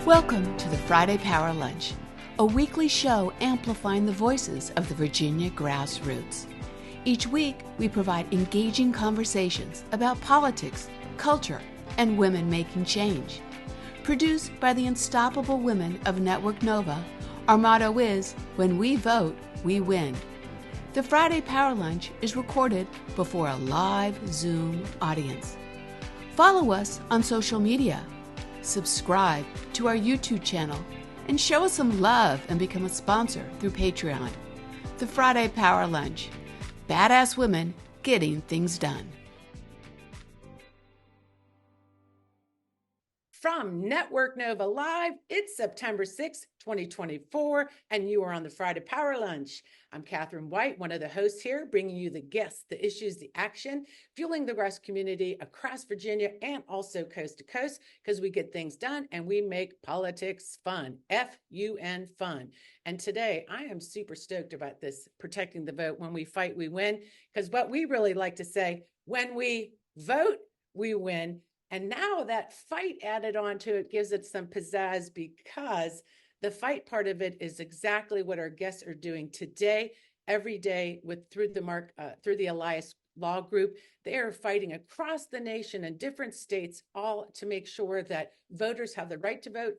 Welcome to the Friday Power Lunch, a weekly show amplifying the voices of the Virginia grassroots. Each week, we provide engaging conversations about politics, culture, and women making change. Produced by the unstoppable women of Network Nova, our motto is, when we vote, we win. The Friday Power Lunch is recorded before a live Zoom audience. Follow us on social media. Subscribe to our YouTube channel and show us some love and become a sponsor through Patreon. The Friday Power Lunch. Badass women getting things done. From Network Nova Live, it's September 6th, 2024, and you are on the Friday Power Lunch. I'm Katherine White, one of the hosts here, bringing you the guests, the issues, the action, fueling the grass community across Virginia and also coast to coast, because we get things done and we make politics fun, F-U-N fun. And today, I am super stoked about this, protecting the vote. When we fight, we win, because what we really like to say, when we vote, we win. And now that fight added on to it gives it some pizzazz, because the fight part of it is exactly what our guests are doing today, every day through the Elias Law Group. They are fighting across the nation in different states, all to make sure that voters have the right to vote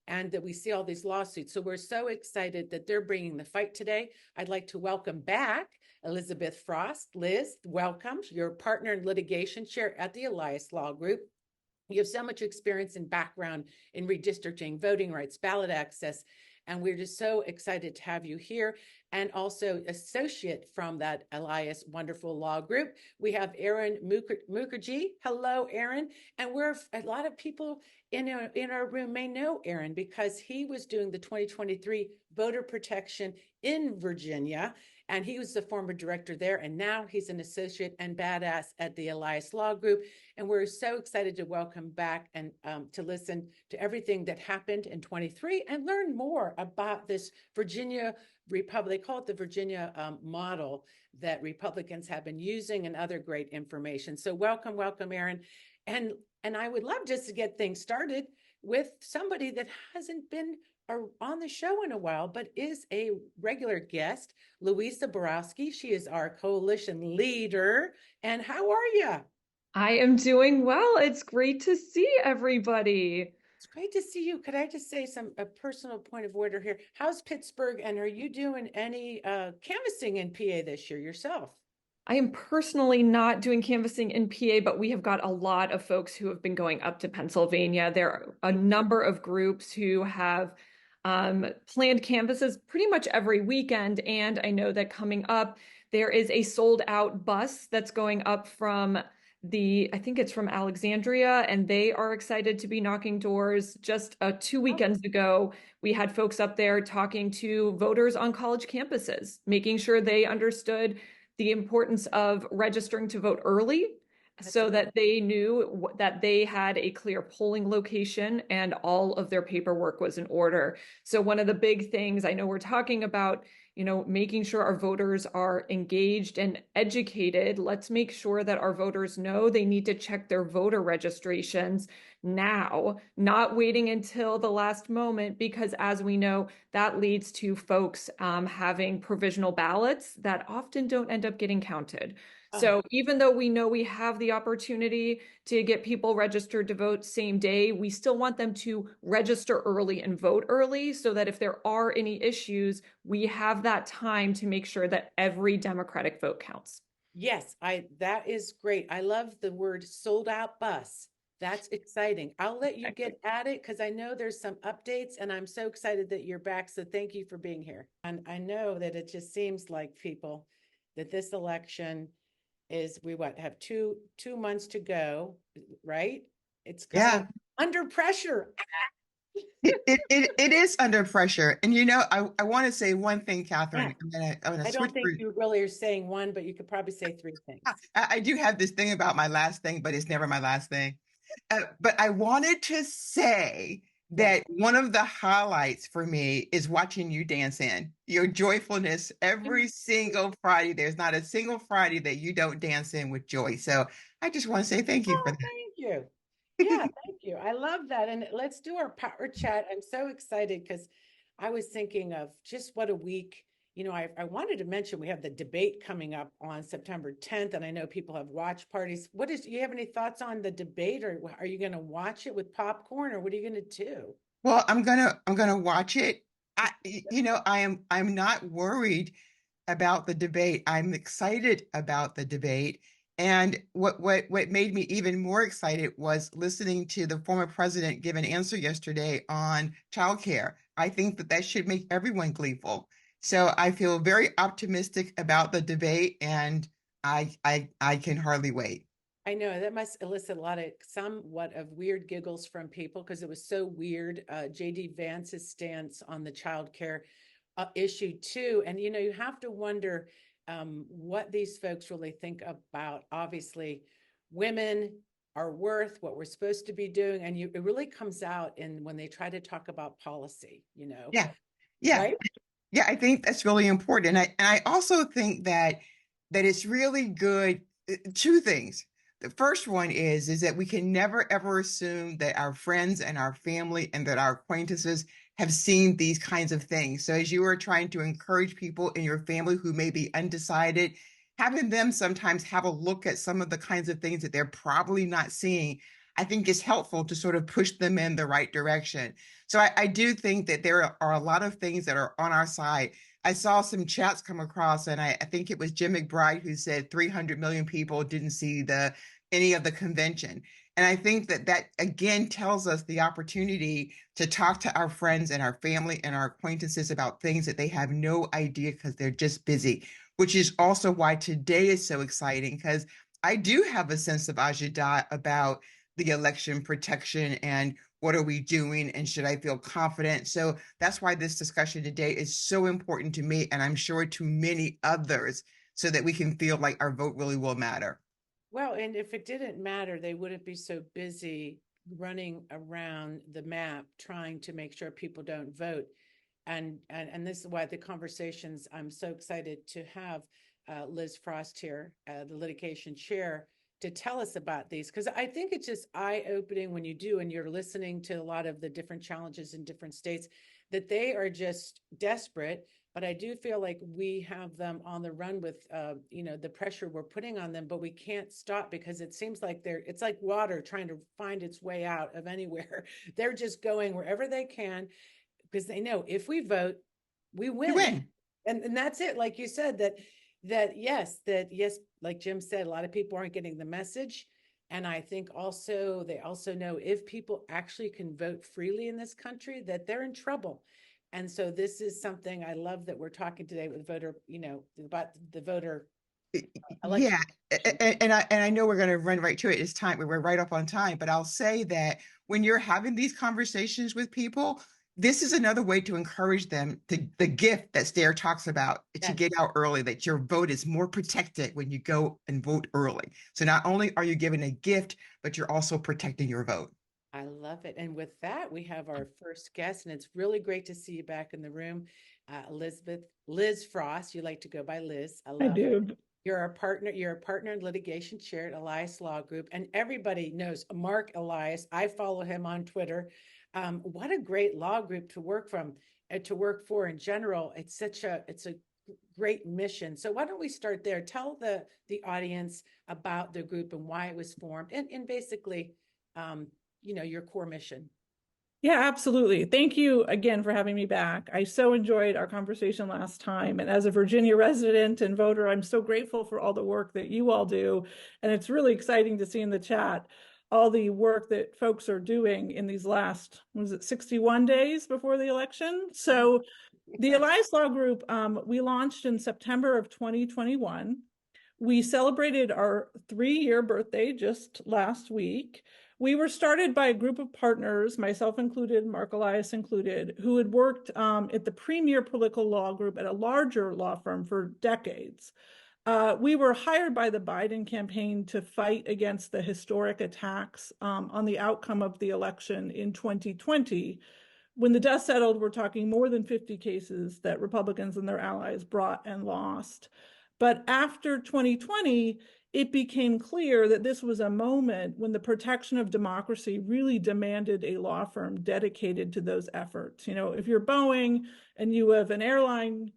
and that we see all these lawsuits. So we're so excited that they're bringing the fight today. I'd like to welcome back Elisabeth Frost. Liz, welcome. You're Partner and Litigation Chair at the Elias Law Group. You have so much experience and background in redistricting, voting rights, ballot access, and we're just so excited to have you here. And also associate from that Elias wonderful law group, we have Aaron Mukerjee. Hello, Aaron. And a lot of people in our room may know Aaron because he was doing the 2023 voter protection in Virginia. And he was the former director there, and now he's an associate and badass at the Elias Law Group. And we're so excited to welcome back and to listen to everything that happened in 23 and learn more about this Virginia Republic, call it the Virginia model that Republicans have been using, and other great information. So welcome, Aaron. And I would love just to get things started with somebody that hasn't been on the show in a while, but is a regular guest, LUISA Boyarsky. She is our coalition leader. And how are you? I am doing well. It's great to see everybody. It's great to see you. Could I just say a personal point of order here? How's Pittsburgh? And are you doing any canvassing in PA this year yourself? I am personally not doing canvassing in PA, but we have got a lot of folks who have been going up to Pennsylvania. There are a number of groups who have planned canvasses pretty much every weekend. And I know that coming up, there is a sold out bus that's going up from I think it's from Alexandria, and they are excited to be knocking doors. Just 2 weekends ago, we had folks up there talking to voters on college campuses, making sure they understood the importance of registering to vote early, so that they knew that they had a clear polling location and all of their paperwork was in order. So one of the big things, I know we're talking about, making sure our voters are engaged and educated. Let's make sure that our voters know they need to check their voter registrations now, not waiting until the last moment, because as we know, that leads to folks having provisional ballots that often don't end up getting counted. So even though we know we have the opportunity to get people registered to vote same day, we still want them to register early and vote early, so that if there are any issues, we have that time to make sure that every Democratic vote counts. Yes, that is great. I love the word sold out bus. That's exciting. I'll let you get at it because I know there's some updates, and I'm so excited that you're back. So thank you for being here. And I know that it just seems like people that this election is, we have two months to go, right? It's kind of under pressure. It is under pressure. And I want to say one thing, Katherine. Yeah. I don't think you really are saying one, but you could probably say three things. I do have this thing about my last thing, but it's never my last thing. But I wanted to say that one of the highlights for me is watching you dance in. Your joyfulness every single Friday. There's not a single Friday that you don't dance in with joy. So I just want to say thank you for that. Thank you. Yeah, thank you. I love that. And let's do our power chat. I'm so excited because I was thinking of just what a week. I wanted to mention we have the debate coming up on September 10th, and I know people have watch parties. You have any thoughts on the debate, or are you going to watch it with popcorn, or what are you going to do? Well, I'm gonna watch it. I'm not worried about the debate. I'm excited about the debate. And what made me even more excited was listening to the former president give an answer yesterday on childcare. I think that should make everyone gleeful. So I feel very optimistic about the debate, and I can hardly wait. I know that must elicit somewhat of weird giggles from people because it was so weird. JD Vance's stance on the child care issue too. And, you have to wonder what these folks really think about, obviously, women, our worth, what we're supposed to be doing. And it really comes out when they try to talk about policy, Yeah. Yeah. right? Yeah, I think that's really important. And I also think that it's really good. Two things. The first one is that we can never ever assume that our friends and our family and that our acquaintances have seen these kinds of things. So as you are trying to encourage people in your family who may be undecided, having them sometimes have a look at some of the kinds of things that they're probably not seeing, I think is helpful to sort of push them in the right direction. So I do think that there are a lot of things that are on our side. I saw some chats come across, and I think it was Jim McBride who said 300 million people didn't see any of the convention. And I think that again tells us the opportunity to talk to our friends and our family and our acquaintances about things that they have no idea because they're just busy, which is also why today is so exciting, because I do have a sense of agita about the election protection and what are we doing and should I feel confident. So that's why this discussion today is so important to me, and I'm sure to many others, so that we can feel like our vote really will matter. Well, and if it didn't matter, they wouldn't be so busy running around the map trying to make sure people don't vote. And this is why the conversations I'm so excited to have Liz Frost here, the litigation chair, to tell us about these, because I think it's just eye-opening when you do and you're listening to a lot of the different challenges in different states, that they are just desperate. But I do feel like we have them on the run with the pressure we're putting on them, but we can't stop because it seems like it's like water trying to find its way out of anywhere. They're just going wherever they can because they know if we vote, we You win. win. And that's it. Like you said, yes, like Jim said, a lot of people aren't getting the message. And I think they also know if people actually can vote freely in this country, that they're in trouble. And so this is something I love that we're talking today with about the voter election. Yeah, and I know we're going to run right to it. It's time. We're right up on time, but I'll say that when you're having these conversations with people, this is another way to encourage them to the gift that Stair talks about, to Yes. get out early, that your vote is more protected when you go and vote early. So not only are you given a gift, but you're also protecting your vote. I love it. And with that, we have our first guest, and it's really great to see you back in the room. Liz Frost. You like to go by Liz. I I love it. do. You're a partner and litigation chair at Elias Law Group, and everybody knows Mark Elias. I follow him on Twitter. What a great law group to work for in general. It's a great mission. So why don't we start there? Tell the audience about the group and why it was formed, and basically, your core mission. Yeah, absolutely. Thank you again for having me back. I so enjoyed our conversation last time. And as a Virginia resident and voter, I'm so grateful for all the work that you all do. And it's really exciting to see in the chat all the work that folks are doing in these last, 61 days before the election? So the Elias Law Group, we launched in September of 2021. We celebrated our 3-year birthday just last week. We were started by a group of partners, myself included, Mark Elias included, who had worked at the premier political law group at a larger law firm for decades. We were hired by the Biden campaign to fight against the historic attacks on the outcome of the election in 2020. When the dust settled, we're talking more than 50 cases that Republicans and their allies brought and lost. But after 2020, it became clear that this was a moment when the protection of democracy really demanded a law firm dedicated to those efforts. You know, if you're Boeing and you have an airline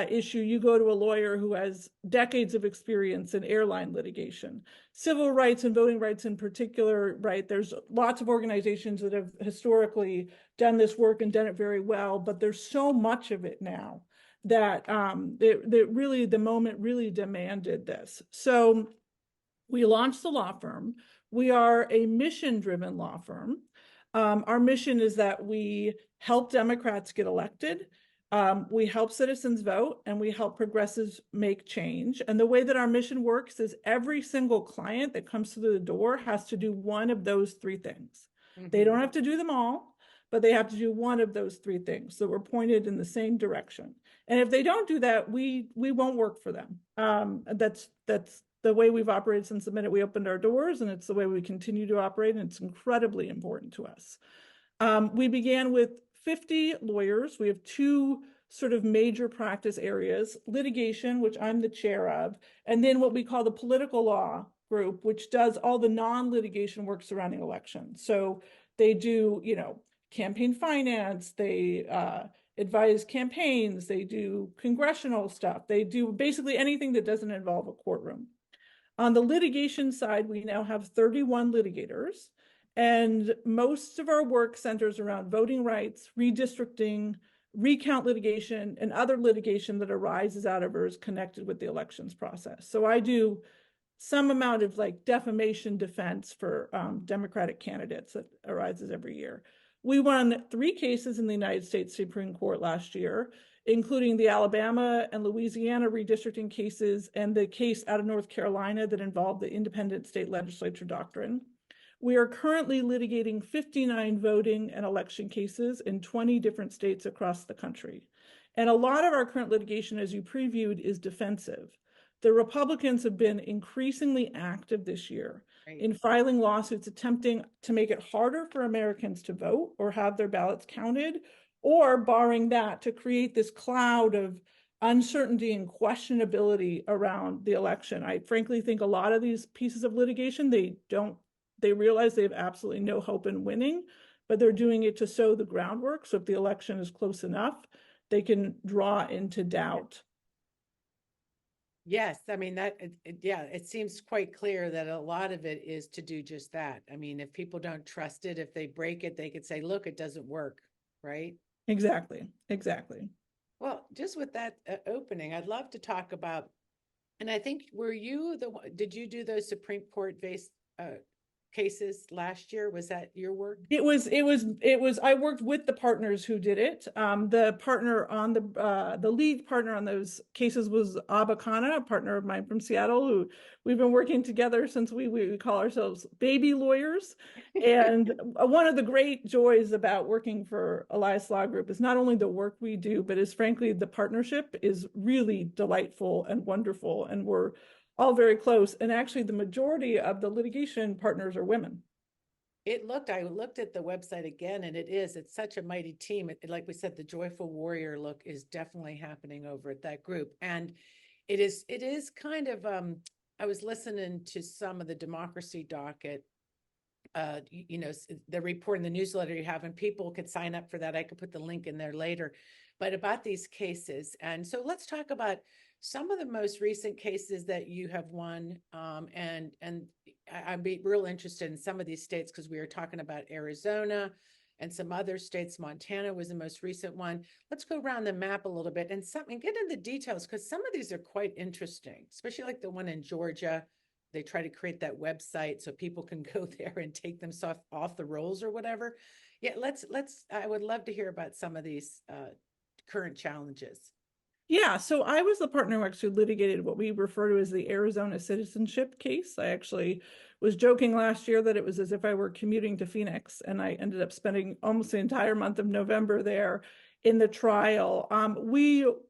issue, you go to a lawyer who has decades of experience in airline litigation. Civil rights and voting rights in particular, right? There's lots of organizations that have historically done this work and done it very well, but there's so much of it now that really the moment really demanded this. So we launched the law firm. We are a mission-driven law firm. Our mission is that we help Democrats get elected. We help citizens vote, and we help progressives make change. And the way that our mission works is every single client that comes through the door has to do one of those three things. They don't have to do them all, but they have to do one of those three things. So we're pointed in the same direction. And if they don't do that, we won't work for them. That's the way we've operated since the minute we opened our doors, and it's the way we continue to operate, and it's incredibly important to us. We began with 50 lawyers. We have two sort of major practice areas: litigation, which I'm the chair of, and then what we call the political law group, which does all the non-litigation work surrounding elections. So they do, you know, campaign finance, they advise campaigns, they do congressional stuff, they do basically anything that doesn't involve a courtroom. On the litigation side, we now have 31 litigators, and most of our work centers around voting rights, redistricting, recount litigation, and other litigation that arises out of or is connected with the elections process. So I do some amount of like defamation defense for Democratic candidates that arises every year. We won 3 cases in the United States Supreme Court last year, including the Alabama and Louisiana redistricting cases and the case out of North Carolina that involved the independent state legislature doctrine. We are currently litigating 59 voting and election cases in 20 different states across the country. And a lot of our current litigation, as you previewed, is defensive. The Republicans have been increasingly active this year in filing lawsuits attempting to make it harder for Americans to vote or have their ballots counted, or barring that, to create this cloud of uncertainty and questionability around the election. I frankly think a lot of these pieces of litigation, they realize they have absolutely no hope in winning, but they're doing it to sow the groundwork. So if the election is close enough, they can draw into doubt. Yes, I mean, it seems quite clear that a lot of it is to do just that. I mean, if people don't trust it, if they break it, they could say, look, it doesn't work, right? Exactly. Well, just with that opening, I'd love to talk about, and I think, did you do those Supreme Court based cases last year? Was that your work? It was, I worked with the partners who did it. The partner on the lead partner on those cases was Abba Khanna, a partner of mine from Seattle, who we've been working together since we call ourselves baby lawyers. And one of the great joys about working for Elias Law Group is not only the work we do, but is frankly, the partnership is really delightful and wonderful. And we're all very close. And actually the majority of the litigation partners are women. I looked at the website again, and it's such a mighty team. Like we said, the joyful warrior look is definitely happening over at that group. And it is kind of, I was listening to some of the democracy docket, the report in the newsletter you have, and people could sign up for that. I could put the link in there later, but about these cases. And so let's talk about some of the most recent cases that you have won, and I'd be real interested in some of these states, because we were talking about Arizona and some other states. Montana was the most recent one. Let's go around the map a little bit and get into the details, because some of these are quite interesting, especially like the one in Georgia. They try to create that website so people can go there and take them off the rolls or whatever. Yeah, I would love to hear about some of these current challenges. Yeah, so I was the partner who actually litigated what we refer to as the Arizona citizenship case. I actually was joking last year that it was as if I were commuting to Phoenix, and I ended up spending almost the entire month of November there in the trial.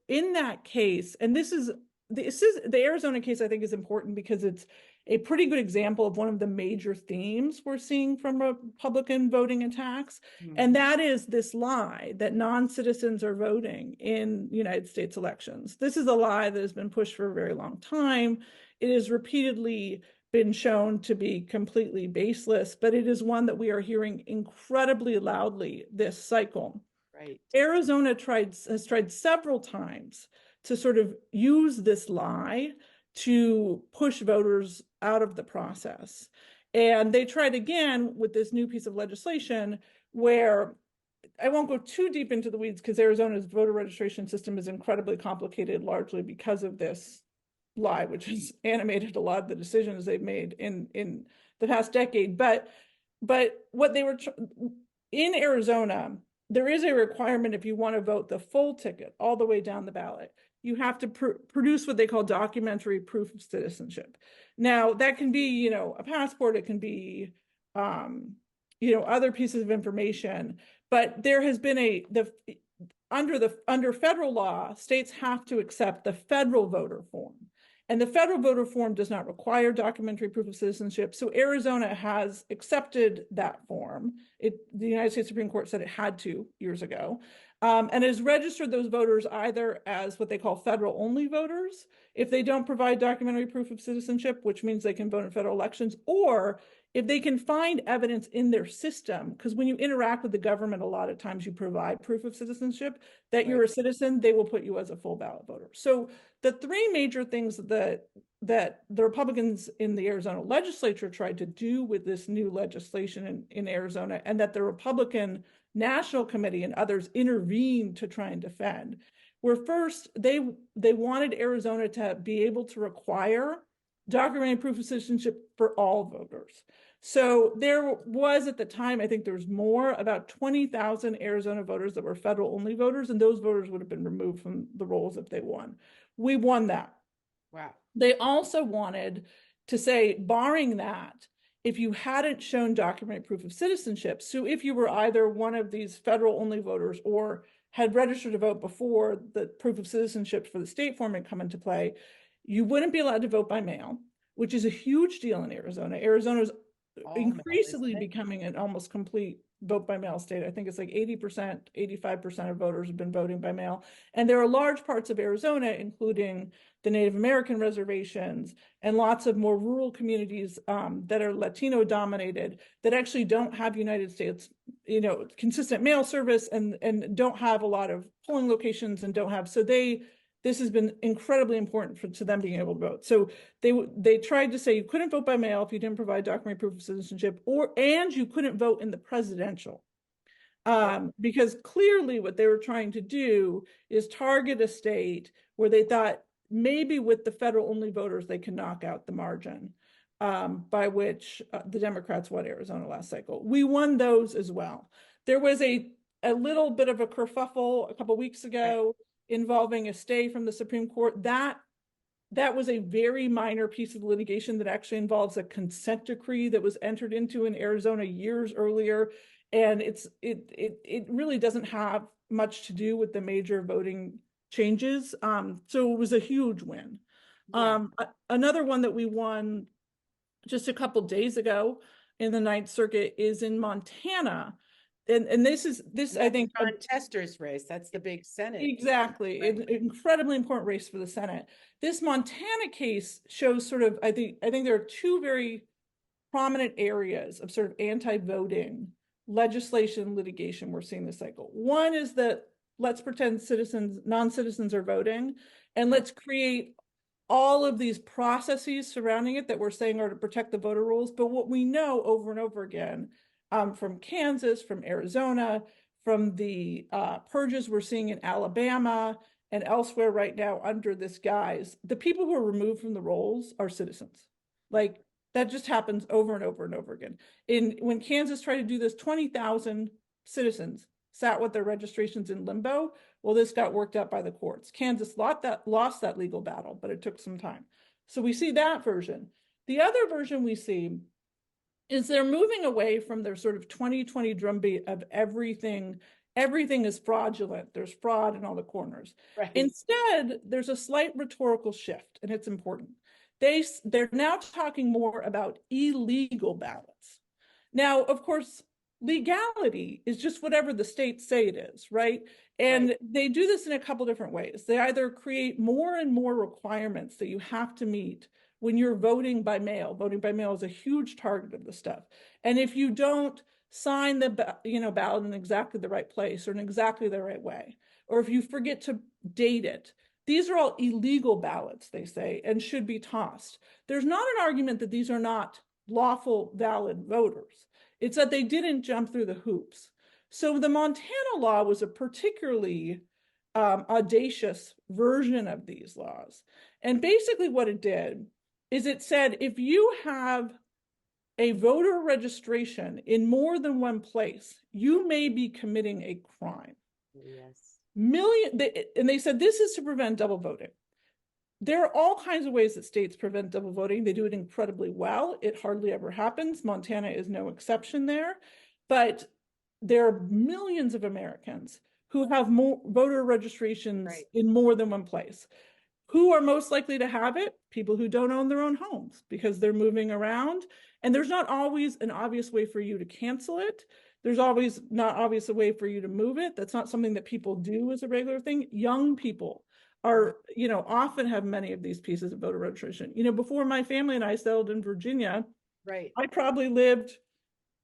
In that case, and this is the Arizona case, I think, is important because it's a pretty good example of one of the major themes we're seeing from Republican voting attacks. Mm-hmm. And that is this lie that non-citizens are voting in United States elections. This is a lie that has been pushed for a very long time. It has repeatedly been shown to be completely baseless, but it is one that we are hearing incredibly loudly this cycle. Right. Arizona has tried several times to sort of use this lie to push voters out of the process. And they tried again with this new piece of legislation where, I won't go too deep into the weeds because Arizona's voter registration system is incredibly complicated, largely because of this lie, which has animated a lot of the decisions they've made in the past decade. But what they were in Arizona, there is a requirement if you want to vote the full ticket all the way down the ballot, you have to produce what they call documentary proof of citizenship. Now that can be, a passport, it can be, other pieces of information, but there has been under federal law, states have to accept the federal voter form. And the federal voter form does not require documentary proof of citizenship. So Arizona has accepted that form. The United States Supreme Court said it had to years ago, and has registered those voters either as what they call federal only voters, if they don't provide documentary proof of citizenship, which means they can vote in federal elections, or if they can find evidence in their system, because when you interact with the government, a lot of times you provide proof of citizenship that you're a citizen, they will put you as a full ballot voter. So the three major things that the Republicans in the Arizona legislature tried to do with this new legislation in Arizona, and that the Republican National Committee and others intervened to try and defend, were first, they wanted Arizona to be able to require documented proof of citizenship for all voters. So there was, at the time, I think there was about 20,000 Arizona voters that were federal only voters, and those voters would have been removed from the rolls if they won. We won that. Wow. They also wanted to say, barring that, if you hadn't shown documented proof of citizenship, so if you were either one of these federal only voters or had registered to vote before the proof of citizenship for the state form had come into play, you wouldn't be allowed to vote by mail, which is a huge deal in Arizona. Arizona is increasingly becoming an almost complete vote by mail state. I think it's like 80%, 85% of voters have been voting by mail. And there are large parts of Arizona, including the Native American reservations and lots of more rural communities that are Latino dominated, that actually don't have United States, consistent mail service and don't have a lot of polling locations and don't have, so this has been incredibly important to them being able to vote. So they tried to say you couldn't vote by mail if you didn't provide documentary proof of citizenship, and you couldn't vote in the presidential. Because clearly what they were trying to do is target a state where they thought maybe with the federal only voters, they can knock out the margin by which the Democrats won Arizona last cycle. We won those as well. There was a little bit of a kerfuffle a couple of weeks ago involving a stay from the Supreme Court. That was a very minor piece of litigation that actually involves a consent decree that was entered into in Arizona years earlier. And it really doesn't have much to do with the major voting changes. So it was a huge win. Yeah. Another one that we won just a couple days ago in the Ninth Circuit is in Montana. And this I think contester's race. That's the big Senate. Exactly. Right. An incredibly important race for the Senate. This Montana case shows sort of, I think there are two very prominent areas of sort of anti-voting legislation litigation we're seeing this cycle. One is that let's pretend non-citizens are voting, and let's create all of these processes surrounding it that we're saying are to protect the voter rolls. But what we know over and over again, from Kansas, from Arizona, from the purges we're seeing in Alabama and elsewhere right now under this guise, the people who are removed from the rolls are citizens. Like, that just happens over and over and over again. When Kansas tried to do this, 20,000 citizens sat with their registrations in limbo. Well, this got worked out by the courts. Kansas lost that legal battle, but it took some time. So we see that version. The other version we see is they're moving away from their sort of 2020 drumbeat of everything is fraudulent. There's fraud in all the corners. Right. Instead, there's a slight rhetorical shift, and it's important. They're now talking more about illegal ballots. Now, of course, legality is just whatever the states say it is, right? And they do this in a couple different ways. They either create more and more requirements that you have to meet when you're voting by mail. Voting by mail is a huge target of this stuff. And if you don't sign the ballot in exactly the right place or in exactly the right way, or if you forget to date it, these are all illegal ballots, they say, and should be tossed. There's not an argument that these are not lawful, valid voters. It's that they didn't jump through the hoops. So the Montana law was a particularly audacious version of these laws. And basically what it did is it said, if you have a voter registration in more than one place, you may be committing a crime. Yes. And they said this is to prevent double voting. There are all kinds of ways that states prevent double voting. They do it incredibly well. It hardly ever happens. Montana is no exception there. But there are millions of Americans who have more voter registrations in more than one place. Who are most likely to have it? People who don't own their own homes because they're moving around. And there's not always an obvious way for you to cancel it. There's always not obvious a way for you to move it. That's not something that people do as a regular thing. Young people are, often have many of these pieces of voter registration. Before my family and I settled in Virginia, I probably lived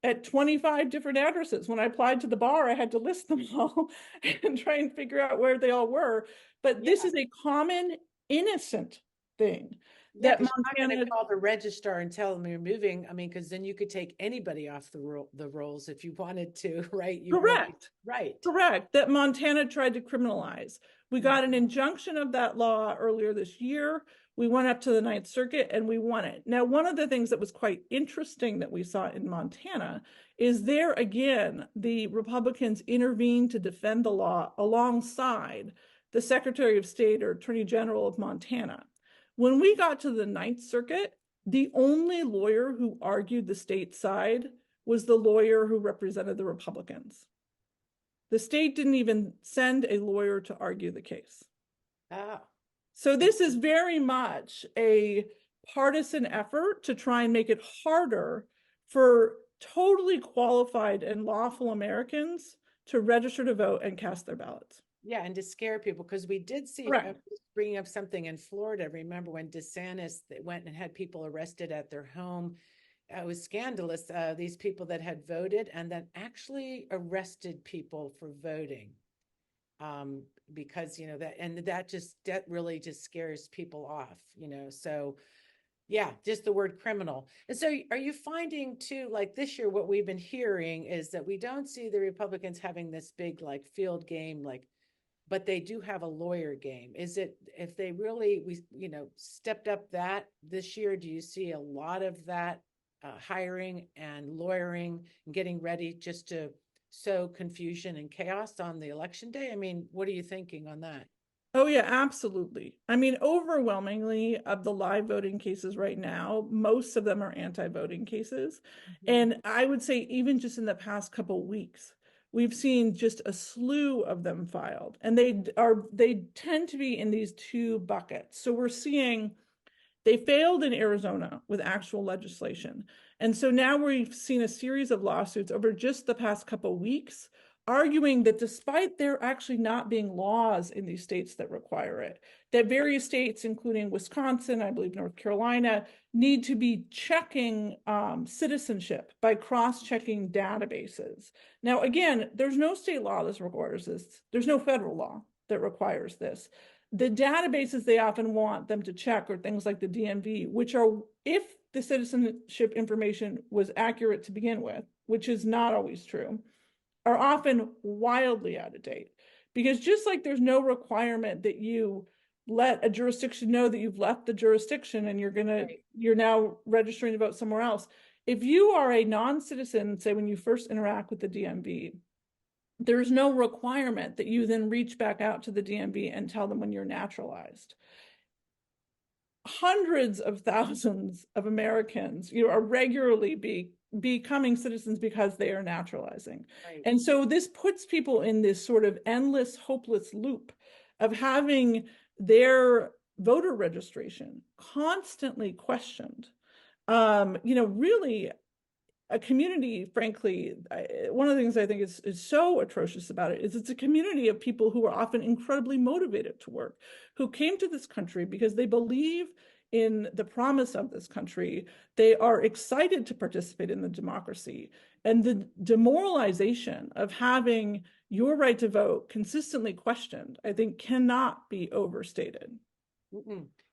at 25 different addresses. When I applied to the bar, I had to list them all and try and figure out where they all were. But this is a common, innocent thing that Montana, Montana, you're not going to call the registrar and tell them you're moving. I mean, because then you could take anybody off the rolls if you wanted to, right? Correct. Right. Correct. That Montana tried to criminalize. We got an injunction of that law earlier this year. We went up to the Ninth Circuit and we won it. Now, one of the things that was quite interesting that we saw in Montana is there again, the Republicans intervened to defend the law alongside the Secretary of State or Attorney General of Montana. When we got to the Ninth Circuit, the only lawyer who argued the state side was the lawyer who represented the Republicans. The state didn't even send a lawyer to argue the case. Oh. So this is very much a partisan effort to try and make it harder for totally qualified and lawful Americans to register to vote and cast their ballots. Yeah, and to scare people, because we did see, bringing up something in Florida, remember when DeSantis went and had people arrested at their home? It was scandalous, these people that had voted and then actually arrested people for voting. Because, that really just scares people off, so yeah, just the word criminal. And so are you finding too, like this year, what we've been hearing is that we don't see the Republicans having this big field game, but they do have a lawyer game. Is it, if they really, stepped up that this year, do you see a lot of that hiring and lawyering and getting ready just to sow confusion and chaos on the election day? I mean, what are you thinking on that? Oh yeah, absolutely. I mean, overwhelmingly of the live voting cases right now, most of them are anti-voting cases. And I would say even just in the past couple of weeks, we've seen just a slew of them filed, and they tend to be in these two buckets. So we're seeing they failed in Arizona with actual legislation. And so now we've seen a series of lawsuits over just the past couple of weeks, arguing that despite there actually not being laws in these states that require it, that various states, including Wisconsin, I believe North Carolina, need to be checking citizenship by cross-checking databases. Now, again, there's no state law that requires this. There's no federal law that requires this. The databases they often want them to check are things like the DMV, which are, if the citizenship information was accurate to begin with, which is not always true, are often wildly out of date. Because just like there's no requirement that you let a jurisdiction know that you've left the jurisdiction and you're now registering to vote somewhere else. If you are a non-citizen, say when you first interact with the DMV, there's no requirement that you then reach back out to the DMV and tell them when you're naturalized. Hundreds of thousands of Americans, are regularly becoming citizens because they are naturalizing. Right. And so this puts people in this sort of endless, hopeless loop of having their voter registration constantly questioned. Really a community, frankly, one of the things I think is so atrocious about it is it's a community of people who are often incredibly motivated to work, who came to this country because they believe in the promise of this country. They are excited to participate in the democracy. And the demoralization of having your right to vote consistently questioned, I think, cannot be overstated.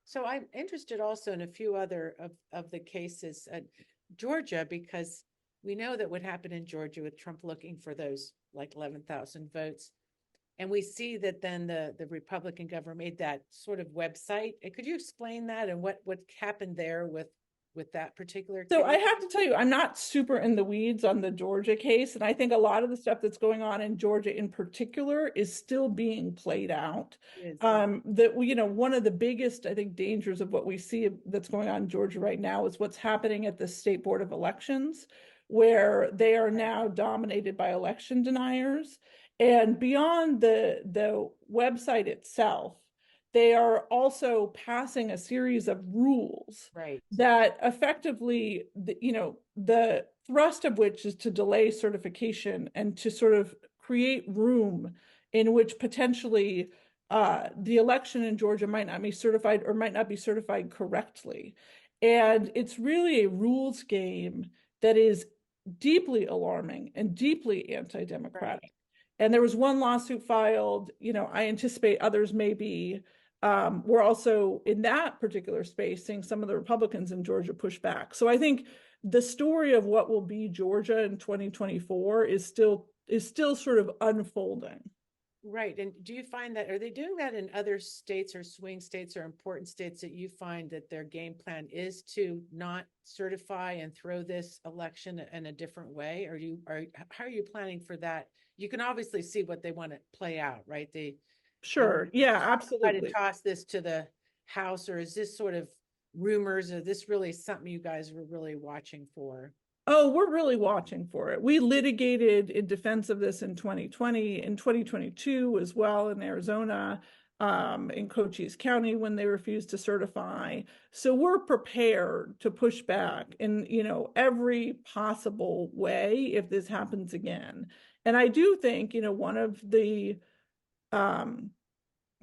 So I'm interested also in a few other of the cases at Georgia, because we know that what happened in Georgia with Trump looking for those like 11,000 votes. And we see that then the Republican government made that sort of website. Could you explain that and what happened there with that particular case? So I have to tell you, I'm not super in the weeds on the Georgia case. And I think a lot of the stuff that's going on in Georgia in particular is still being played out. One of the biggest, I think, dangers of what we see that's going on in Georgia right now is what's happening at the State Board of Elections, where they are now dominated by election deniers. And beyond the website itself, they are also passing a series of rules that effectively, the thrust of which is to delay certification and to sort of create room in which potentially the election in Georgia might not be certified or might not be certified correctly. And it's really a rules game that is deeply alarming and deeply anti-democratic. And there was one lawsuit filed, I anticipate others may be. We're also in that particular space seeing some of the Republicans in Georgia push back. So I think the story of what will be Georgia in 2024 is still sort of unfolding. Right. And do you find that, are they doing that in other states or swing states or important states that you find that their game plan is to not certify and throw this election in a different way? How are you planning for that? You can obviously see what they want to play out, right? Sure. Yeah, absolutely. Try to toss this to the House, or is this sort of rumors? Or is this really something you guys were really watching for? Oh, we're really watching for it. We litigated in defense of this in 2020, in 2022 as well in Arizona, in Cochise County when they refused to certify. So we're prepared to push back in, every possible way if this happens again. And I do think, one of the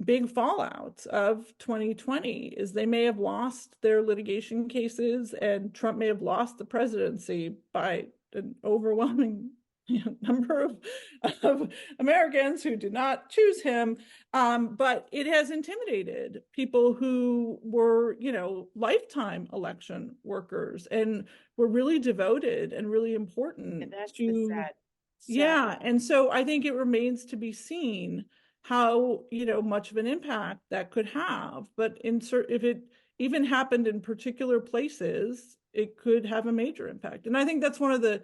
big fallouts of 2020 is they may have lost their litigation cases, and Trump may have lost the presidency by an overwhelming number of Americans who did not choose him. But it has intimidated people who were, lifetime election workers and were really devoted and really important. And that's to sad. Yeah. And so I think it remains to be seen how, much of an impact that could have. But if it even happened in particular places, it could have a major impact. And I think that's one of the,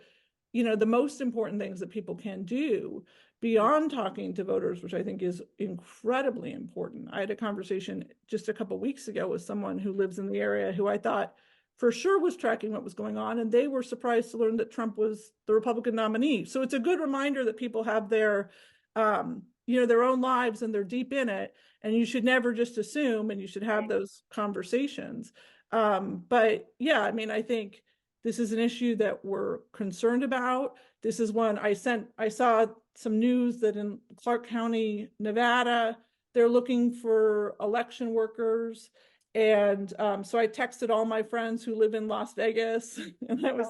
the most important things that people can do beyond talking to voters, which I think is incredibly important. I had a conversation just a couple of weeks ago with someone who lives in the area who I thought for sure was tracking what was going on, and they were surprised to learn that Trump was the Republican nominee. So it's a good reminder that people have their their own lives and they're deep in it, and you should never just assume, and you should have those conversations. But yeah, I think this is an issue that we're concerned about. This is one I saw some news that in Clark County, Nevada, they're looking for election workers. And so I texted all my friends who live in Las Vegas, and I was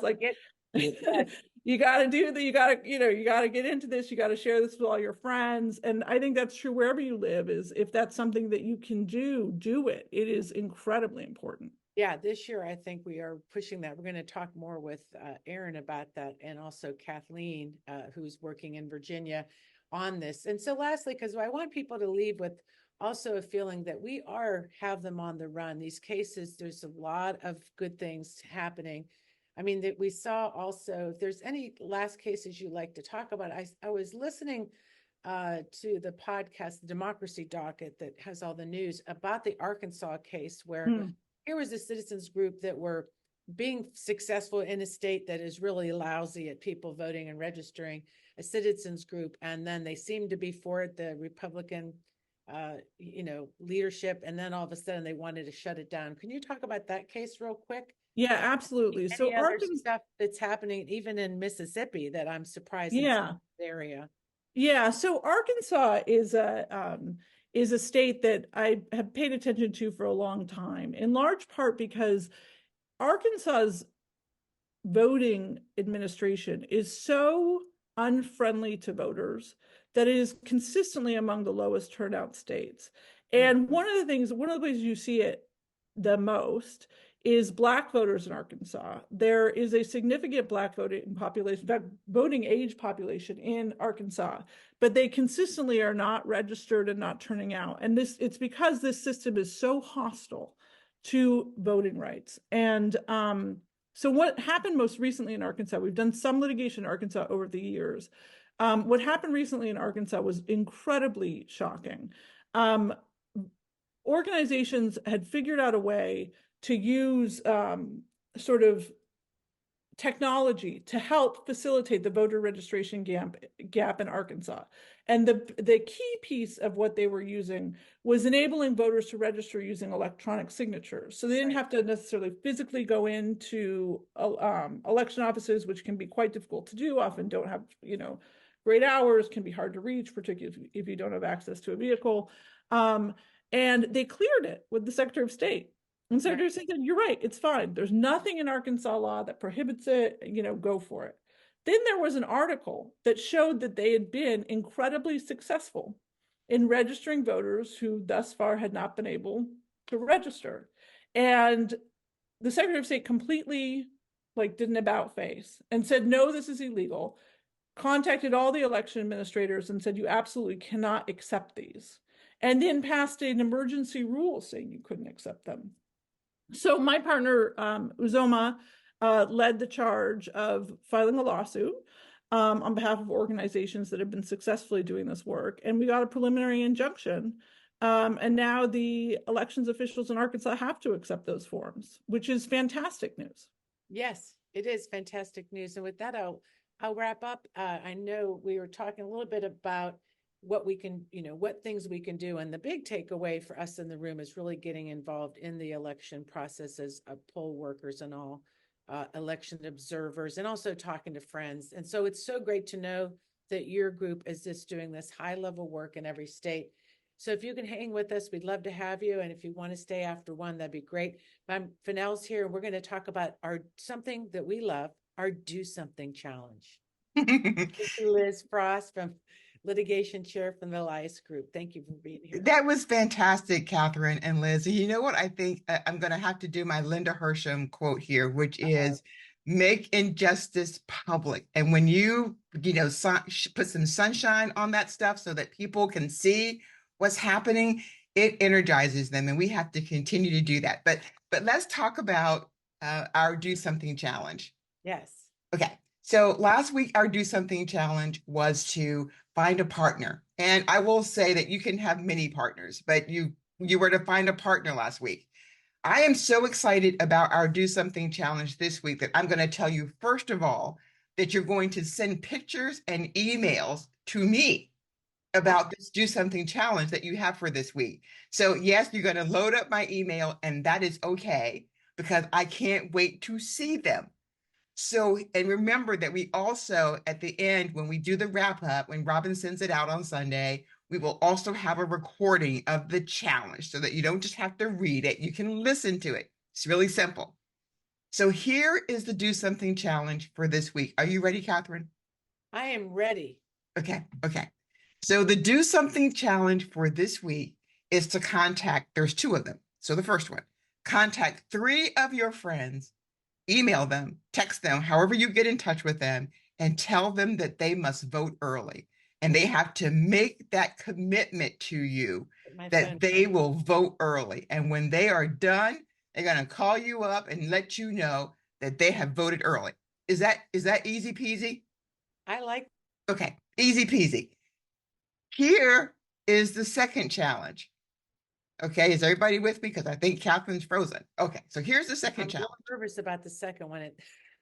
you got to get into this. You got to share this with all your friends. And I think that's true wherever you live. Is if that's something that you can do it. It is incredibly important. Yeah, this year I think we are pushing that. We're going to talk more with Aaron about that, and also Kathleen, who's working in Virginia on this. And so lastly, because I want people to leave with also a feeling that we have them on the run. These cases, there's a lot of good things happening. That we saw also, if there's any last cases you'd like to talk about, I was listening to the podcast, the Democracy Docket, that has all the news about the Arkansas case, where here was a citizens group that were being successful in a state that is really lousy at people voting and registering, a citizens group. And then they seemed to be for the Republican leadership. And then all of a sudden they wanted to shut it down. Can you talk about that case real quick? Yeah, absolutely. So other stuff that's happening even in Mississippi that I'm surprised in the area. Yeah, so Arkansas is is a state that I have paid attention to for a long time, in large part because Arkansas's voting administration is so unfriendly to voters that it is consistently among the lowest turnout states. And one of the ways you see it the most is Black voters in Arkansas. There is a significant Black voting population, in fact, voting age population in Arkansas, but they consistently are not registered and not turning out. And it's because this system is so hostile to voting rights. And so what happened most recently in Arkansas, we've done some litigation in Arkansas over the years. What happened recently in Arkansas was incredibly shocking. Organizations had figured out a way to use sort of technology to help facilitate the voter registration gap in Arkansas. And the key piece of what they were using was enabling voters to register using electronic signatures. So they didn't have to necessarily physically go into election offices, which can be quite difficult to do, often don't have, great hours, can be hard to reach, particularly if you don't have access to a vehicle. And they cleared it with the Secretary of State. And Secretary of State said, you're right, it's fine. There's nothing in Arkansas law that prohibits it, go for it. Then there was an article that showed that they had been incredibly successful in registering voters who thus far had not been able to register. And the Secretary of State completely did an about face and said, no, this is illegal, contacted all the election administrators and said, you absolutely cannot accept these. And then passed an emergency rule saying you couldn't accept them. So my partner, Uzoma, led the charge of filing a lawsuit on behalf of organizations that have been successfully doing this work. And we got a preliminary injunction. And now the elections officials in Arkansas have to accept those forms, which is fantastic news. Yes, it is fantastic news. And with that, I'll wrap up. I know we were talking a little bit about what we can, what things we can do. And the big takeaway for us in the room is really getting involved in the election process as poll workers and all, election observers, and also talking to friends. And so it's so great to know that your group is just doing this high level work in every state. So if you can hang with us, we'd love to have you. And if you want to stay after one, that'd be great. Fennell's here, and we're going to talk about something that we love, our Do Something Challenge. Thank you, Liz Frost from Litigation Chair from the Elias Group. Thank you for being here. That was fantastic, Catherine and Liz. You know what? I think I'm going to have to do my Linda Hersham quote here, which is make injustice public. And when you, put some sunshine on that stuff so that people can see what's happening, it energizes them. And we have to continue to do that. But let's talk about our Do Something Challenge. Yes. Okay. So last week, our Do Something Challenge was to find a partner. And I will say that you can have many partners, but you were to find a partner last week. I am so excited about our Do Something Challenge this week that I'm going to tell you, first of all, that you're going to send pictures and emails to me about this Do Something Challenge that you have for this week. So yes, you're going to load up my email, and that is okay, because I can't wait to see them. So, and remember that we also, at the end, when we do the wrap up, when Robin sends it out on Sunday, we will also have a recording of the challenge so that you don't just have to read it, you can listen to it. It's really simple. So here is the Do Something Challenge for this week. Are you ready, Catherine? I am ready. Okay. So the Do Something Challenge for this week is to there's 2 of them. So the first one, contact 3 of your friends, email them, text them, however you get in touch with them, and tell them that they must vote early. And they have to make that commitment to you that they will vote early. And when they are done, they're going to call you up and let you know that they have voted early. Is that easy peasy? I like. Okay, easy peasy. Here is the second challenge. Okay, is everybody with me? Because I think Catherine's frozen. Okay, so here's the second challenge. I'm nervous about the second one.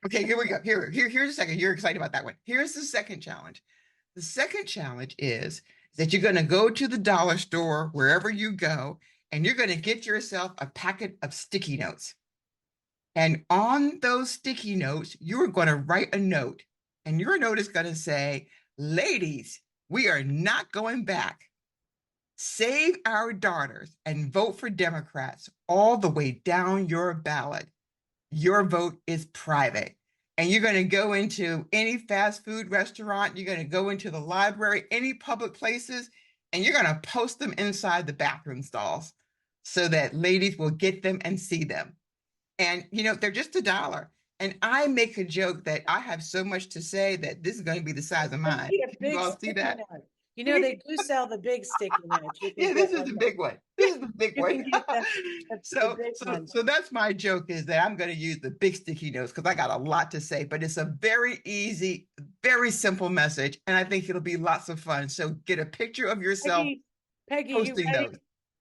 Okay, here we go. Here's the second. You're excited about that one. Here's the second challenge. The second challenge is that you're going to go to the dollar store, wherever you go, and you're going to get yourself a packet of sticky notes. And on those sticky notes, you're going to write a note. And your note is going to say, ladies, we are not going back. Save our daughters and vote for Democrats all the way down your ballot. Your vote is private. And you're going to go into any fast food restaurant, you're going to go into the library, any public places, and you're going to post them inside the bathroom stalls so that ladies will get them and see them. And, they're just $1. And I make a joke that I have so much to say that this is going to be the size of mine. Can you all see that? They do sell the big sticky notes. Yeah, this is the big one. This is the big one. So that's my joke, is that I'm going to use the big sticky notes because I got a lot to say, but it's a very easy, very simple message. And I think it'll be lots of fun. So get a picture of yourself posting those.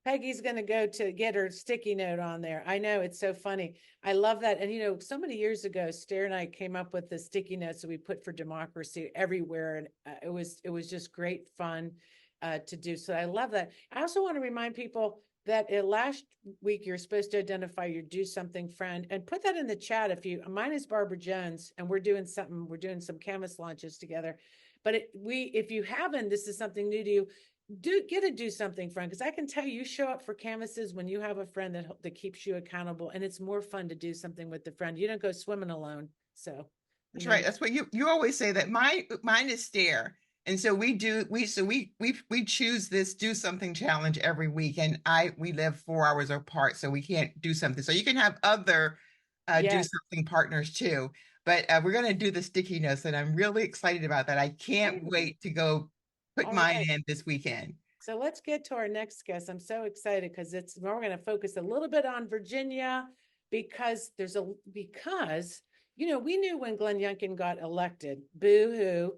Peggy's going to go to get her sticky note on there. I know, it's so funny. I love that. And, so many years ago, Stair and I came up with the sticky notes that we put for democracy everywhere. And it was just great fun to do. So I love that. I also want to remind people that last week, you're supposed to identify your do something friend and put that in the chat. Mine is Barbara Jones, and we're doing some canvas launches together. But if you haven't, this is something new to you. Do something friend, because I can tell you show up for canvases when you have a friend that keeps you accountable, and it's more fun to do something with the friend. You don't go swimming alone. So that's right. That's what you always say. That mine is Stair, and so we choose this do something challenge every week, and we live 4 hours apart, so we can't do something. So you can have other do something partners too, but we're going to do the sticky notes, and I'm really excited about that. I can't wait to go put mine in this weekend. So let's get to our next guest. I'm so excited because we're going to focus a little bit on Virginia because we knew when Glenn Youngkin got elected, boo-hoo.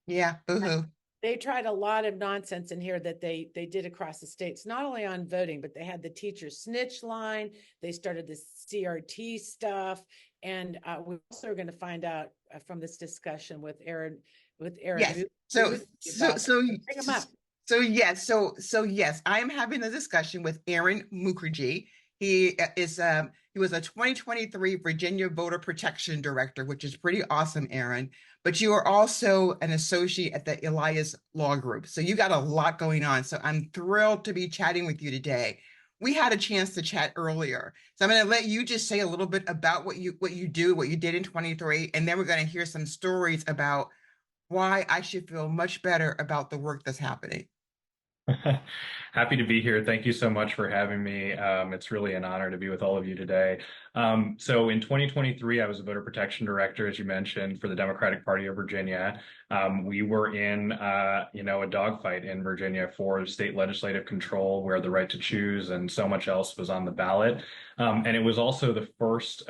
Yeah, boo-hoo. They tried a lot of nonsense in here that they did across the states, not only on voting, but they had the teacher snitch line. They started the CRT stuff. And we also are going to find out from this discussion with Aaron. Yes. Yes, I am having a discussion with Aaron Mukerjee. He was a 2023 Virginia Voter Protection Director, which is pretty awesome, Aaron. But you are also an associate at the Elias Law Group. So you got a lot going on. So I'm thrilled to be chatting with you today. We had a chance to chat earlier. So I'm going to let you just say a little bit about what you did in 23, and then we're going to hear some stories about why I should feel much better about the work that's happening. Happy to be here. Thank you so much for having me. It's really an honor to be with all of you today. So in 2023, I was a voter protection director, as you mentioned, for the Democratic Party of Virginia. We were in, a dogfight in Virginia for state legislative control, where the right to choose and so much else was on the ballot. And it was also the first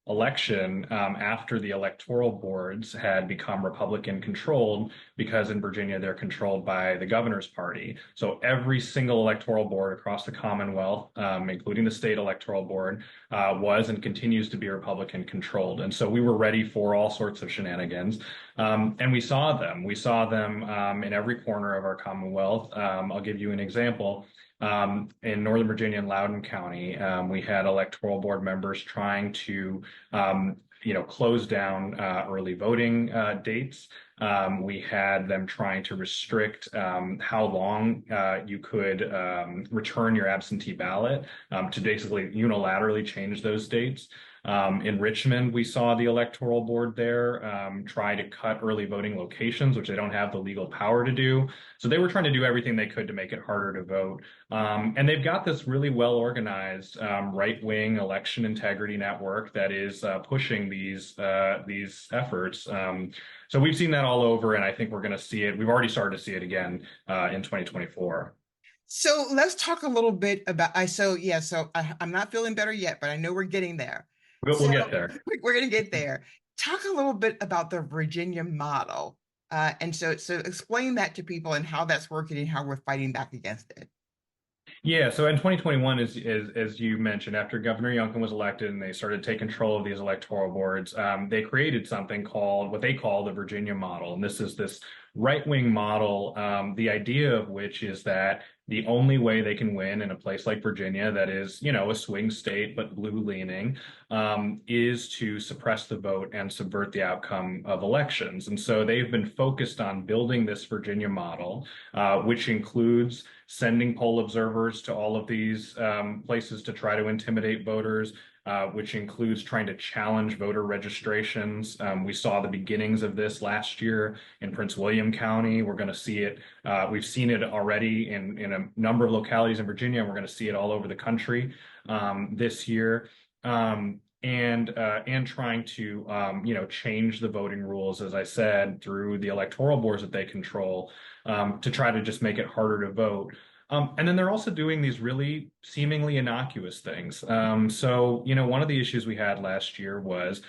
election after the electoral boards had become Republican controlled, because in Virginia they're controlled by the governor's party. So every single electoral board across the Commonwealth, including the state electoral board, was and continues to be Republican controlled. And so we were ready for all sorts of shenanigans. And we saw them. We saw them in every corner of our Commonwealth. I'll give you an example. In Northern Virginia and Loudoun County, we had electoral board members trying to, close down early voting dates. We had them trying to restrict how long you could return your absentee ballot, to basically unilaterally change those dates. In Richmond, we saw the electoral board there try to cut early voting locations, which they don't have the legal power to do. So they were trying to do everything they could to make it harder to vote. And they've got this really well-organized right-wing election integrity network that is pushing these efforts. So we've seen that all over, and I think we're going to see it. We've already started to see it again in 2024. So let's talk a little bit about, I'm not feeling better yet, but I know we're getting there. We'll get there. We're going to get there. Talk a little bit about the Virginia model. And so explain that to people and how that's working and how we're fighting back against it. Yeah, so in 2021, as you mentioned, after Governor Youngkin was elected and they started to take control of these electoral boards, they created something called what they call the Virginia model. And this is this right-wing model, the idea of which is that the only way they can win in a place like Virginia that is, a swing state, but blue leaning, is to suppress the vote and subvert the outcome of elections. And so they've been focused on building this Virginia model, which includes sending poll observers to all of these places to try to intimidate voters, which includes trying to challenge voter registrations. We saw the beginnings of this last year in Prince William County. We're going to see it. We've seen it already in a number of localities in Virginia, and we're going to see it all over the country this year. And trying to change the voting rules, as I said, through the electoral boards that they control, to try to just make it harder to vote. And then they're also doing these really seemingly innocuous things. So, one of the issues we had last year was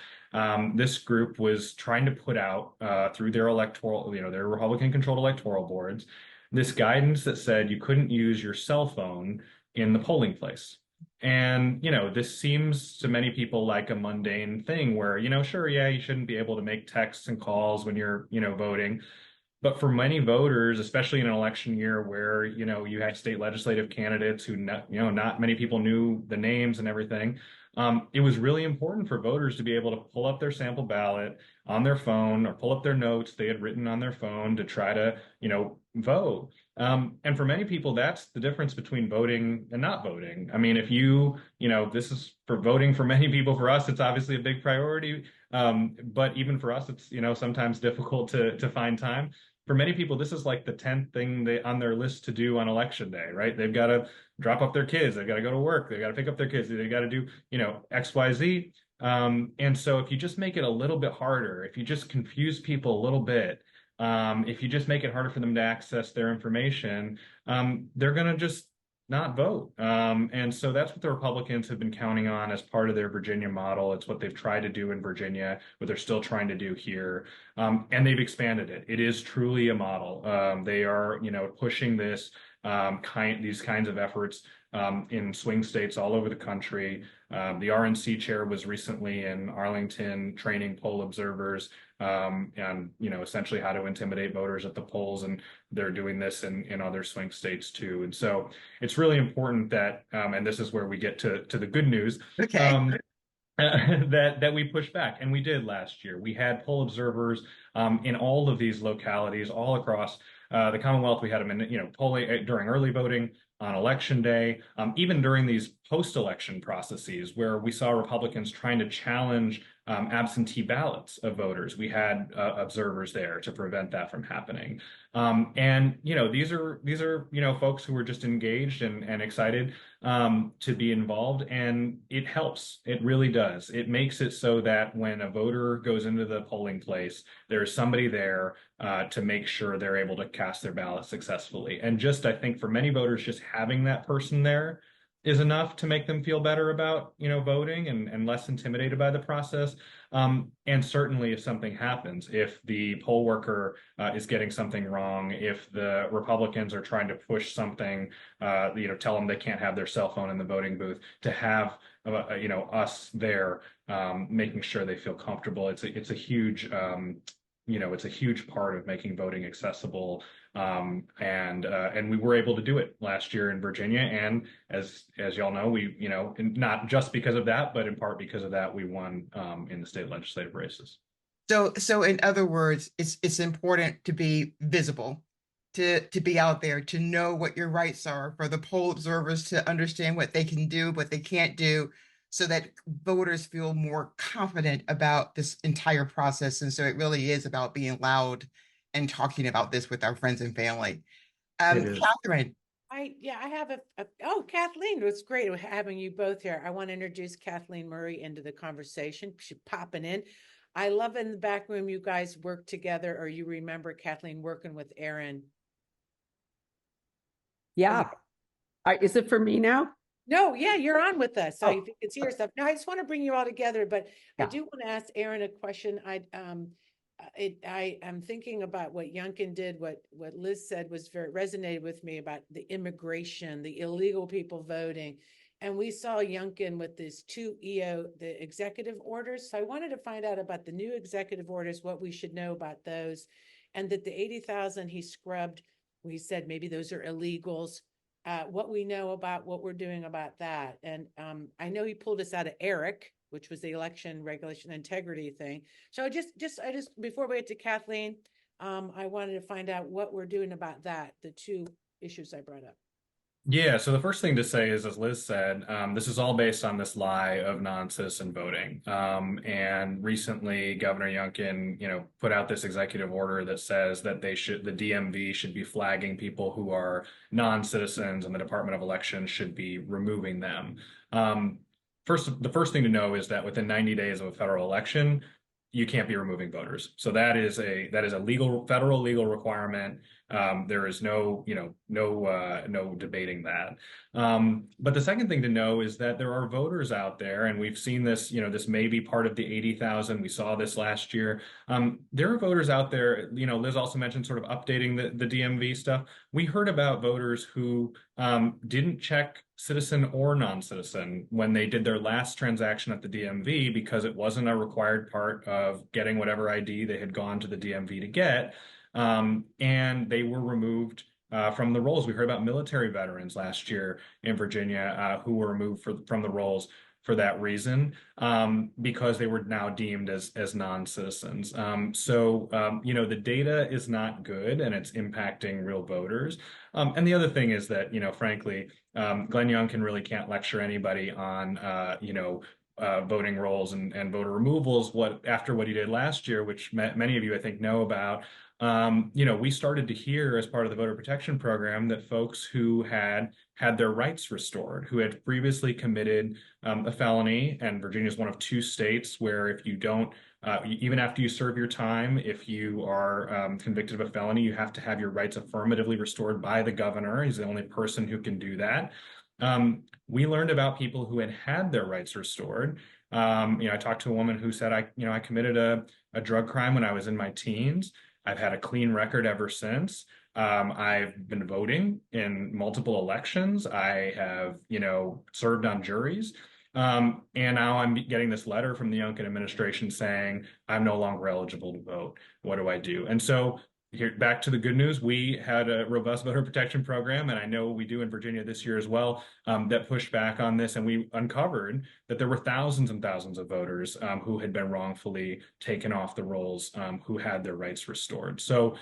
this group was trying to put out through their electoral, their Republican-controlled electoral boards, this guidance that said you couldn't use your cell phone in the polling place. And, this seems to many people like a mundane thing where, sure, yeah, you shouldn't be able to make texts and calls when you're, voting. But for many voters, especially in an election year where, you had state legislative candidates who, not many people knew the names and everything, it was really important for voters to be able to pull up their sample ballot on their phone or pull up their notes they had written on their phone to try to, vote. And for many people, that's the difference between voting and not voting. I mean, if this is for voting for many people, for us, it's obviously a big priority. But even for us, it's, sometimes difficult to find time. For many people, this is like the 10th thing on their list to do on election day, right? They've got to drop off their kids. They've got to go to work. They've got to pick up their kids. They've got to do, X, Y, Z. And so if you just make it a little bit harder, if you just confuse people a little bit, if you just make it harder for them to access their information, they're going to just not vote. And so that's what the Republicans have been counting on as part of their Virginia model. It's what they've tried to do in Virginia, what they're still trying to do here. And they've expanded it. It is truly a model. They are, pushing these kinds of efforts in swing states all over the country. The RNC chair was recently in Arlington training poll observers and essentially how to intimidate voters at the polls, and they're doing this in other swing states too. And so it's really important that, and this is where we get to the good news. Okay. That we push back, and we did last year. We had poll observers in all of these localities, all across the Commonwealth. We had them in, polling during early voting, on election day, even during these post-election processes where we saw Republicans trying to challenge absentee ballots of voters. We had observers there to prevent that from happening. And these are folks who were just engaged and excited to be involved, and it helps. It really does. It makes it so that when a voter goes into the polling place, there's somebody there to make sure they're able to cast their ballot successfully. And just, I think for many voters, just having that person there is enough to make them feel better about, voting and less intimidated by the process. And certainly if something happens, if the poll worker is getting something wrong, if the Republicans are trying to push something, tell them they can't have their cell phone in the voting booth, to have, us there, making sure they feel comfortable. It's a huge, it's a huge part of making voting accessible. And we were able to do it last year in Virginia. And as y'all know, we, not just because of that, but in part because of that, we won in the state legislative races. So in other words, it's important to be visible, to be out there, to know what your rights are, for the poll observers to understand what they can do, what they can't do, so that voters feel more confident about this entire process. And so it really is about being loud and talking about this with our friends and family. Katherine. I have Kathleen, it's great having you both here. I want to introduce Kathleen Murray into the conversation. She's popping in. I love in the back room, you guys work together, or you remember Kathleen working with Aaron. Yeah. Is it for me now? No, yeah, you're on with us. So you can see your stuff. No, I just want to bring you all together, but I do want to ask Aaron a question. I'm thinking about what Youngkin did, what Liz said was resonated with me about the immigration, the illegal people voting. And we saw Youngkin with these two the executive orders. So I wanted to find out about the new executive orders, what we should know about those, and that the 80,000 he scrubbed, he said maybe those are illegals. what we know about what we're doing about that. And I know he pulled us out of ERIC, which was the election regulation integrity thing. So I just before we get to Kathleen, I wanted to find out what we're doing about that, the two issues I brought up. Yeah, so the first thing to say is, as Liz said, this is all based on this lie of non-citizen voting. And recently, Governor Youngkin, put out this executive order that says that the DMV should be flagging people who are non-citizens, and the Department of Elections should be removing them. The first thing to know is that within 90 days of a federal election, you can't be removing voters. So that is a federal legal requirement. There is no debating that. But the second thing to know is that there are voters out there, and we've seen this, this may be part of the 80,000. We saw this last year. There are voters out there, Liz also mentioned sort of updating the DMV stuff. We heard about voters who didn't check citizen or non-citizen when they did their last transaction at the DMV because it wasn't a required part of getting whatever ID they had gone to the DMV to get. And they were removed from the rolls. We heard about military veterans last year in Virginia who were removed from the rolls for that reason, because they were now deemed as non-citizens. The data is not good, and it's impacting real voters. And the other thing is that, frankly, Glenn Youngkin really can't lecture anybody on, voting rolls and voter removals after what he did last year, which many of you, I think, know about. We started to hear as part of the voter protection program that folks who had their rights restored, who had previously committed a felony, and Virginia is one of 2 states where if you don't, even after you serve your time, if you are convicted of a felony, you have to have your rights affirmatively restored by the governor. He's the only person who can do that. We learned about people who had their rights restored. I talked to a woman who said, I committed a drug crime when I was in my teens. I've had a clean record ever since. I've been voting in multiple elections. I have, served on juries. And now I'm getting this letter from the Youngkin administration saying I'm no longer eligible to vote. What do I do? And so here, back to the good news, we had a robust voter protection program, and I know we do in Virginia this year as well, that pushed back on this, and we uncovered that there were thousands and thousands of voters who had been wrongfully taken off the rolls, who had their rights restored. So,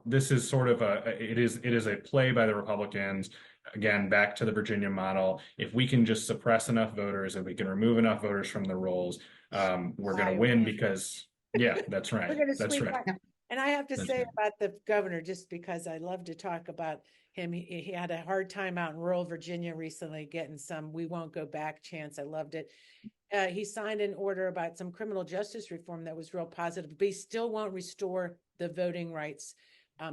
this is sort of it is a play by the Republicans. Again, back to the Virginia model. If we can just suppress enough voters, if we can remove enough voters from the rolls, we're going to win because, yeah, that's right. We're going to That's sweep right. that. And I have to That's say right. about the governor, just because I love to talk about him, he had a hard time out in rural Virginia recently getting some "we won't go back" chants. I loved it. He signed an order about some criminal justice reform that was real positive, but he still won't restore the voting rights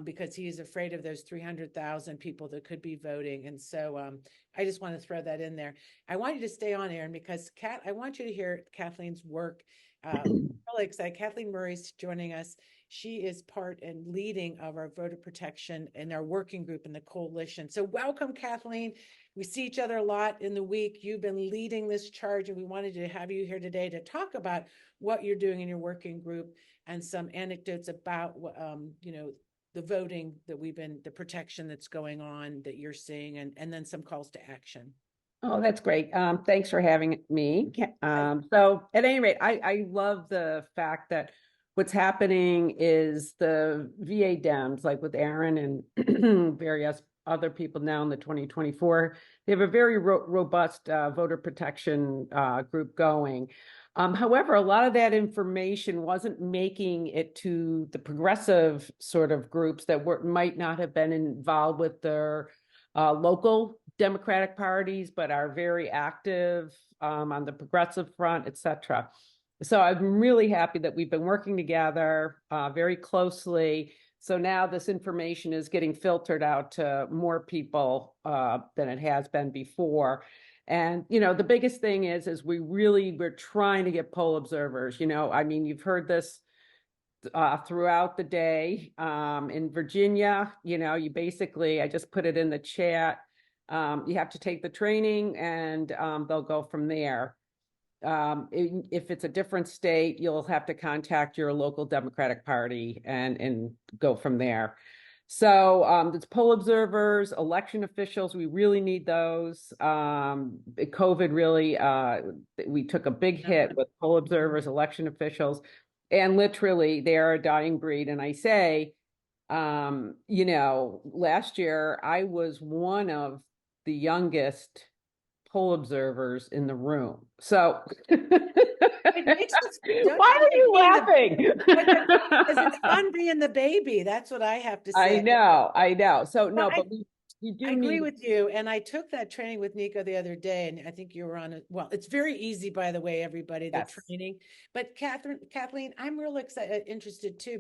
because he is afraid of those 300,000 people that could be voting. And so I just want to throw that in there. I want you to stay on, Aaron, because I want you to hear Kathleen's work. Really excited. Kathleen Murray's joining us. She is part and leading of our voter protection and our working group in the coalition. So welcome, Kathleen. We see each other a lot in the week. You've been leading this charge, and we wanted to have you here today to talk about what you're doing in your working group and some anecdotes about, the voting the protection that's going on that you're seeing, and then some calls to action. Oh, that's great. Thanks for having me. So at any rate, I love the fact that what's happening is the VA Dems, like with Aaron and various other people now in the 2024, they have a very robust voter protection group going. However, a lot of that information wasn't making it to the progressive sort of groups that might not have been involved with their local Democratic parties, but are very active on the progressive front, et cetera. So I'm really happy that we've been working together very closely. So now this information is getting filtered out to more people than it has been before. And, the biggest thing is we're trying to get poll observers. You've heard this throughout the day. In Virginia, you basically, I just put it in the chat. You have to take the training, and they'll go from there. If it's a different state, you'll have to contact your local Democratic Party and go from there. So it's poll observers, election officials. We really need those. COVID really, we took a big hit with poll observers, election officials, and literally they are a dying breed. And I say, last year I was one of the youngest poll observers in the room. So why are you laughing? Because it's fun being the baby. That's what I have to say. I know. So no, but we do I agree need. with you. And I took that training with Nico the other day, and I think you were on it. Well, it's very easy, by the way, everybody, the training. But Kathleen, I'm real interested too.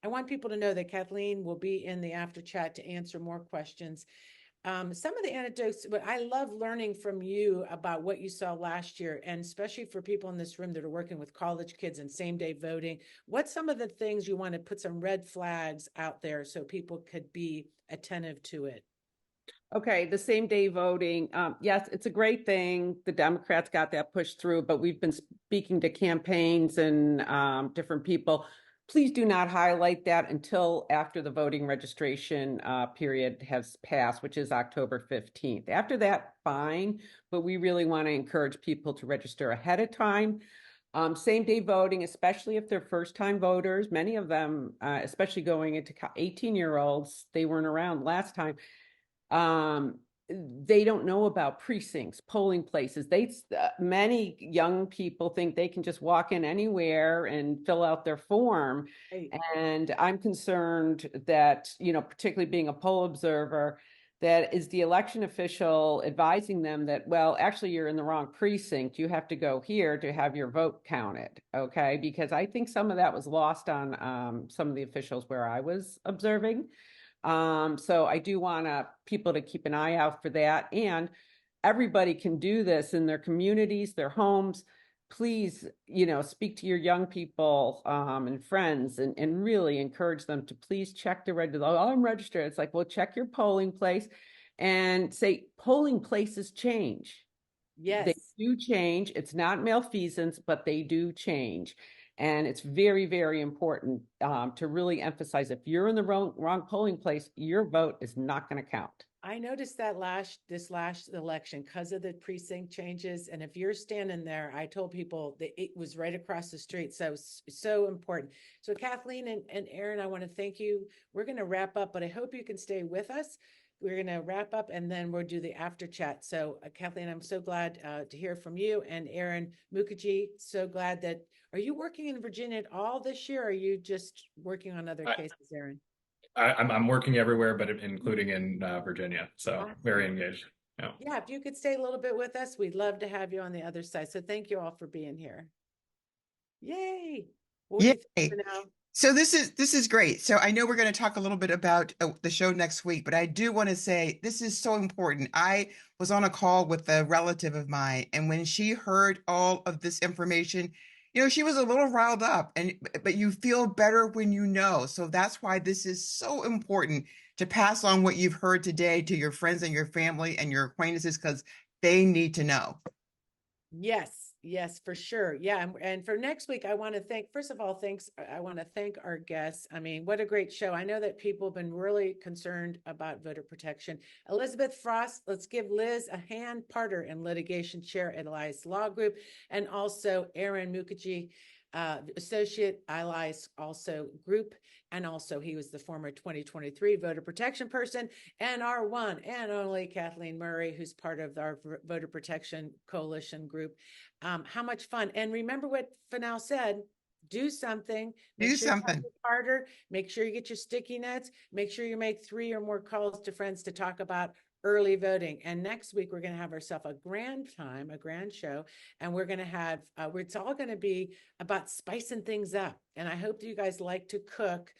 I want people to know that Kathleen will be in the after chat to answer more questions. Some of the anecdotes, but I love learning from you about what you saw last year, and especially for people in this room that are working with college kids and same-day voting. What's some of the things you want to put some red flags out there so people could be attentive to it? Okay, the same-day voting. Yes, it's a great thing. The Democrats got that pushed through, but we've been speaking to campaigns and different people. Please do not highlight that until after the voting registration period has passed, which is October 15th. After that, fine, but we really want to encourage people to register ahead of time. Same-day voting, especially if they're first-time voters, many of them, especially going into 18-year-olds, they weren't around last time. They don't know about precincts, polling places. Many young people think they can just walk in anywhere and fill out their form. Right. And I'm concerned that, particularly being a poll observer, that is the election official advising them that, well, actually you're in the wrong precinct. You have to go here to have your vote counted. Okay. Because I think some of that was lost on some of the officials where I was observing. So I do want people to keep an eye out for that. And everybody can do this in their communities, their homes. Please, speak to your young people and friends and really encourage them to please check the register. Oh, I'm registered. It's like, well, check your polling place and say polling places change. Yes. They do change. It's not malfeasance, but they do change. And it's very, very important to really emphasize if you're in the wrong polling place, your vote is not going to count. I noticed that this last election because of the precinct changes. And if you're standing there, I told people that it was right across the street. So important. So Kathleen and Aaron, I want to thank you. We're going to wrap up, but I hope you can stay with us. We're going to wrap up and then we'll do the after chat. So Kathleen, I'm so glad to hear from you, and Aaron Mukerjee, so glad that, are you working in Virginia at all this year? Or are you just working on other cases, Aaron? I'm working everywhere, but including in Virginia. So awesome. Very engaged. Yeah, if you could stay a little bit with us, we'd love to have you on the other side. So thank you all for being here. Yay. What do you think for now? So this is great. So I know we're going to talk a little bit about the show next week, but I do want to say this is so important. I was on a call with a relative of mine, and when she heard all of this information, she was a little riled up, but you feel better when you know. So that's why this is so important to pass on what you've heard today to your friends and your family and your acquaintances, because they need to know. Yes, for sure. Yeah. And for next week, I want to thank, first of all, I want to thank our guests. I mean, what a great show. I know that people have been really concerned about voter protection. Elizabeth Frost, let's give Liz a hand, Partner and Litigation Chair at Elias Law Group, and also Aaron Mukerjee, Associate Elias also Group, and also he was the former 2023 voter protection person, and our one and only Kathleen Murray, who's part of our voter protection coalition group. How much fun. And remember what Finale said, do something. Do something harder. Make sure you get your sticky notes. Make sure you make 3 or more calls to friends to talk about early voting. And next week, we're going to have ourselves a grand show. And we're going to have, it's all going to be about spicing things up. And I hope that you guys like to cook.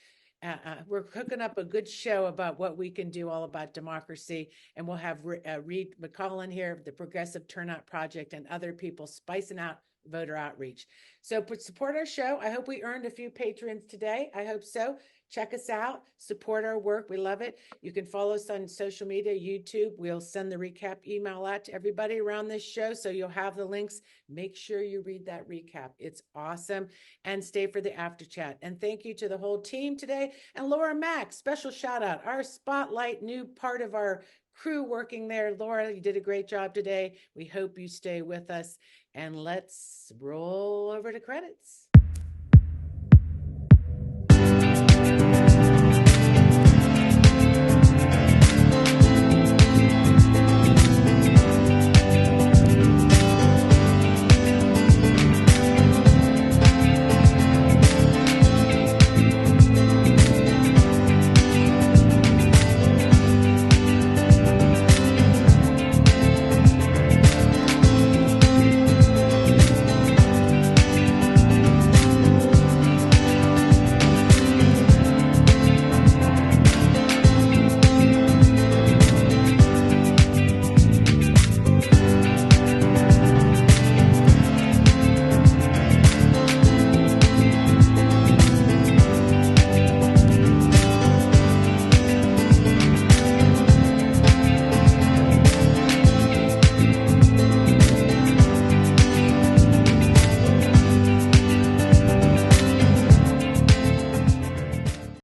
We're cooking up a good show about what we can do all about democracy. And we'll have Reed McCollin here, the Progressive Turnout Project, and other people spicing out voter outreach. So support our show. I hope we earned a few patrons today. I hope so. Check us out, support our work. We love it. You can follow us on social media, YouTube. We'll send the recap email out to everybody around this show, so you'll have the links. Make sure you read that recap. It's awesome. And stay for the after chat. And thank you to the whole team today. And Laura Mack, special shout out, our spotlight, new part of our crew working there. Laura, you did a great job today. We hope you stay with us. And let's roll over to credits.